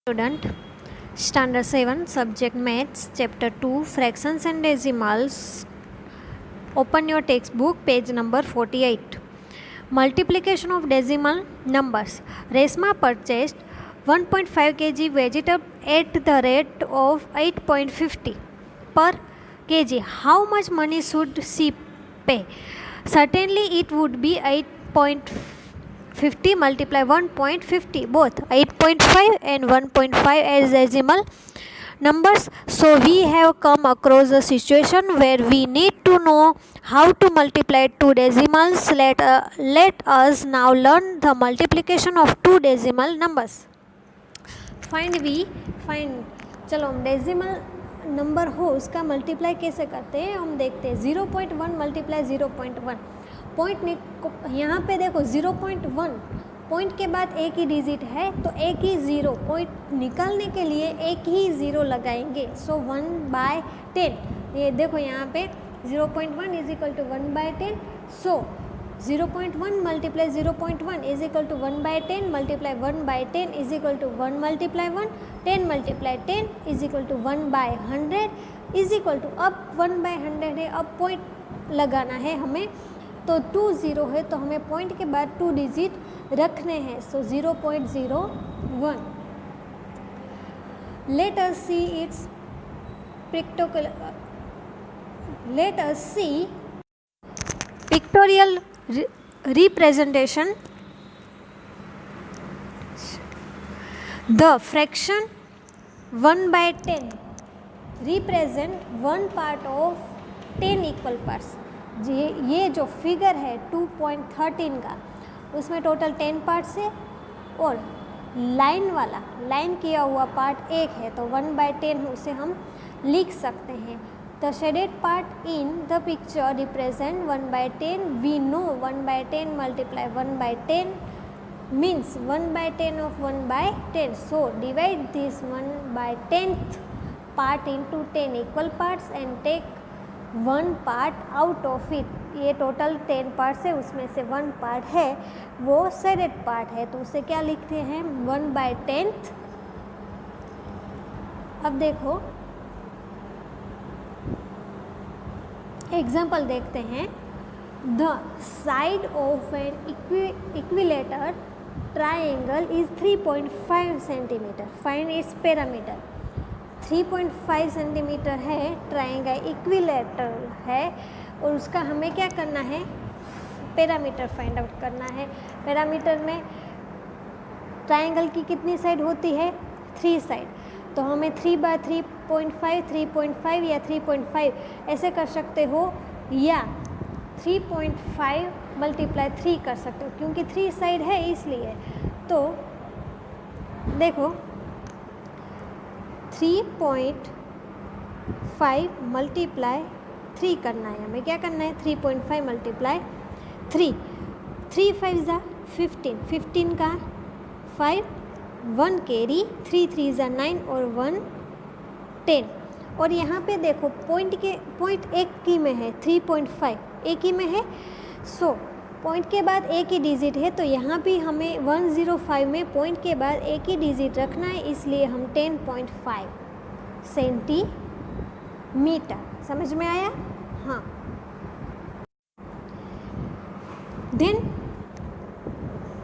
Student, Standard 7, Subject Maths, Chapter 2, Fractions and Decimals. Open your textbook, page number 48. Multiplication of decimal numbers. Resma purchased 1.5 kg vegetable at the rate of 8.50 per kg. How much money should she pay? Certainly it would be 8.50 multiply 1.50, both 8.5 and 1.5 as decimal numbers. So we have come across a situation where we need to know how to multiply two decimals. Let us now learn the multiplication of two decimal numbers. Find चलो हम decimal number हो उसका multiply कैसे करते हैं हम देखते हैं. 0.1 मल्टीप्लाई 0.1 पॉइंट यहाँ पे देखो 0.1 पॉइंट के बाद एक ही डिजिट है तो एक ही ज़ीरो पॉइंट निकालने के लिए एक ही ज़ीरो लगाएंगे. सो 1/10 ये देखो यहाँ पे 0.1 is equal to 1/10. So 0.1 multiply 0.1 is equal to 1/10 multiply 1/10 is equal to 1 multiply 1, 10 multiply 10 is equal to 1/100 is equal to, अब 1/100 है, अब पॉइंट लगाना है हमें तो 2 0 है तो हमें पॉइंट के बाद 2 डिजिट रखने हैं. सो 0.01. Let us see it's pictorial representation. The fraction 1/10 represent one part of 10 equal parts. ये जो फिगर है 2.13 का उसमें टोटल 10 पार्ट्स है और लाइन किया हुआ पार्ट एक है तो 1/10 उसे हम लिख सकते हैं. The shaded part in the picture represent 1/10. We know 1/10 multiply 1/10 means 1/10 of 1/10. So divide this 1/10th part into 10 equal parts and take one part out of it. ये टोटल 10 पार्ट्स है उसमें से 1 पार्ट है वो shaded पार्ट है तो उसे क्या लिखते हैं 1/10th. अब देखो एग्जाम्पल देखते हैं. The side of N equilateral triangle is 3.5 centimetre. Find its parameter. 3.5 centimetre है, ट्राइंगल इक्विलेटर है और उसका हमें क्या करना है पैरामीटर फाइंड आउट करना है. पैरामीटर में ट्राइंगल की कितनी साइड होती है 3 साइड तो हमें 3/3.5 3.5 या 3.5 ऐसे कर सकते हो या 3.5 मल्टीप्लाई 3 कर सकते हो क्योंकि 3 साइड है इसलिए. तो देखो 3.5 मल्टीप्लाई 3 करना है हमें. क्या करना है 3.5 मल्टीप्लाई 3. 3 5 ज़ा 15, 15 का 5, 1 कैरी, 3 3 ज़ा 9 और 1 10. और यहाँ पे देखो पॉइंट एक ही में है 3.5 एक ही में है. सो पॉइंट के बाद एक ही डिजिट है तो यहाँ भी हमें 105 में पॉइंट के बाद एक ही डिजिट रखना है इसलिए हम 10.5 सेंटीमीटर. समझ में आया. हाँ. देन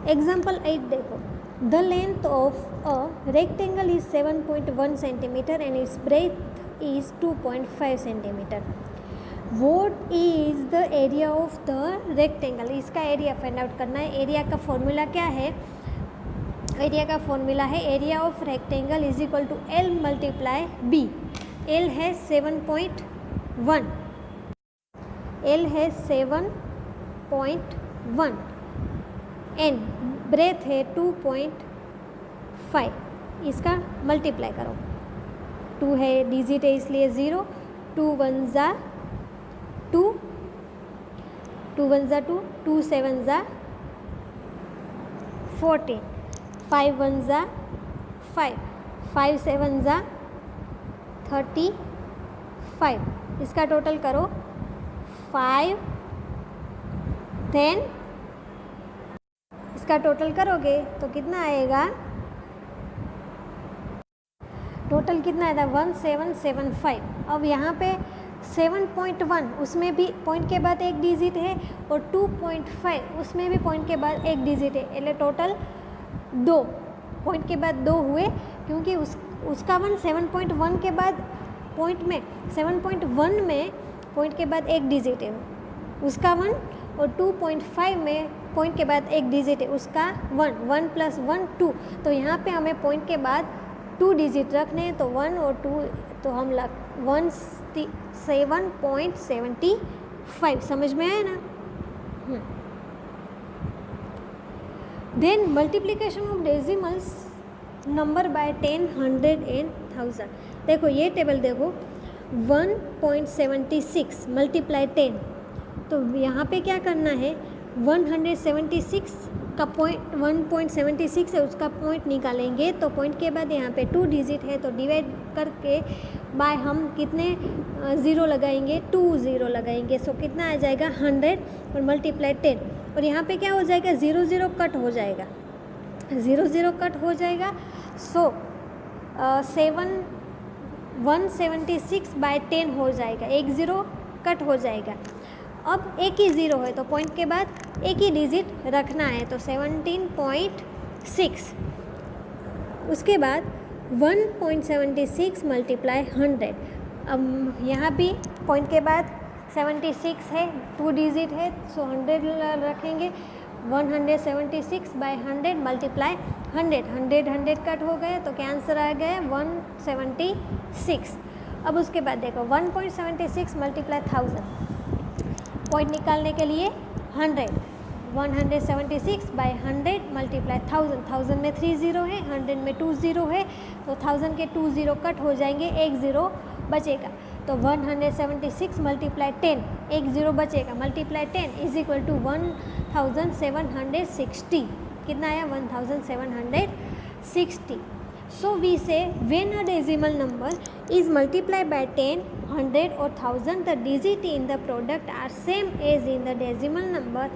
एग्जाम्पल 8 देखो. The length of a rectangle is 7.1 centimeter and its breadth is 2.5 centimeter. What is the area of the rectangle? इसका एरिया फाइंड आउट करना है. एरिया का फॉर्मूला क्या है. एरिया का फॉर्मूला है area of rectangle is equal to L multiply B. L है 7.1, L है 7.1 एंड ब्रेथ है 2.5. इसका मल्टीप्लाई करो. 2 है डिजिट है इसलिए 0, 2 1 ज़ा 2, 2 1 ज़ा 2, 2 7 ज़ा 14, 5 1 ज़ा 5, 5 7 ज़ा 35. इसका टोटल करो 5 10. इसका टोटल करोगे तो कितना आएगा टोटल कितना आया था 1775। अब यहाँ पे 7.1 उसमें भी पॉइंट के बाद एक डिजिट है और 2.5 उसमें भी पॉइंट के बाद एक डिजिट है, એટલે टोटल 2 पॉइंट के बाद 2 हुए, क्योंकि उसका 1 7.1 के बाद पॉइंट में 7.1 में पॉइंट के बाद एक डिजिट है उसका 1, और 2.5 में पॉइंट के बाद एक डिजिट है उसका 1 + 1 2। तो यहाँ पे हमें पॉइंट के बाद 2 डिजिट रखने हैं, तो 1 और 2 तो हम 17.75 समझ में आया ना। Then multiplication of decimals number by 10, 100 and 1000। देखो ये टेबल देखो 1.76 मल्टीप्लाई 10, तो यहाँ पे क्या करना है 176 का पॉइंट 1.76 है उसका पॉइंट निकालेंगे, तो पॉइंट के बाद यहाँ पे 2 डिजिट है तो डिवाइड करके बाय हम कितने 0 लगाएंगे 2 0 लगाएंगे, सो कितना आ जाएगा 100 और मल्टीप्लाई 10, और यहाँ पे क्या हो जाएगा 0 0 कट हो जाएगा, 0 0 कट हो जाएगा, सो 176 बाय 10 हो जाएगा, एक 0 कट हो जाएगा। अब एक ही 0 है तो पॉइंट के बाद एक ही डिजिट रखना है, तो 17.6, उसके बाद 1.76 मल्टीप्लाई 100। अब यहाँ भी पॉइंट के बाद 76 है 2 डिजिट है, सो 100 रखेंगे, 176 बाय 100 मल्टीप्लाई 100, 100 कट हो गए तो क्या आंसर आ गया 176। अब उसके बाद देखो 1.76 मल्टीप्लाई 1000, पॉइंट निकालने के लिए 100, 176 बाय 100 मल्टीप्लाई 1000, 1000 में 3 0 है, 100 में 2 0 है, तो 1000 के 2 0 कट हो जाएंगे, एक 0 बचेगा, तो 176 मल्टीप्लाई 10, एक 0 बचेगा, मल्टीप्लाई 10 इज इक्वल टू 1760, कितना आया 1760। So we say when a decimal number is multiplied by 10, 100 or 1000, the digit in the product are same as in the decimal number,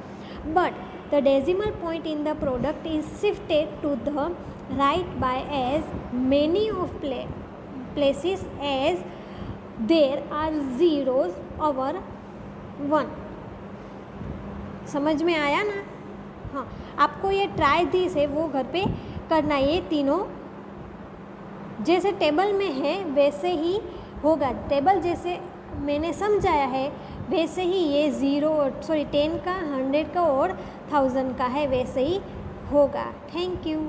but the decimal point in the product is shifted to the right by as many of places as there are zeros over 1। समझ में आया ना। हाँ, आपको ये try this है वो घर पे करना, ये तीनों जैसे टेबल में है वैसे ही होगा, टेबल जैसे मैंने समझाया है वैसे ही ये 10 का 100 का और 1000 का है वैसे ही होगा। Thank you.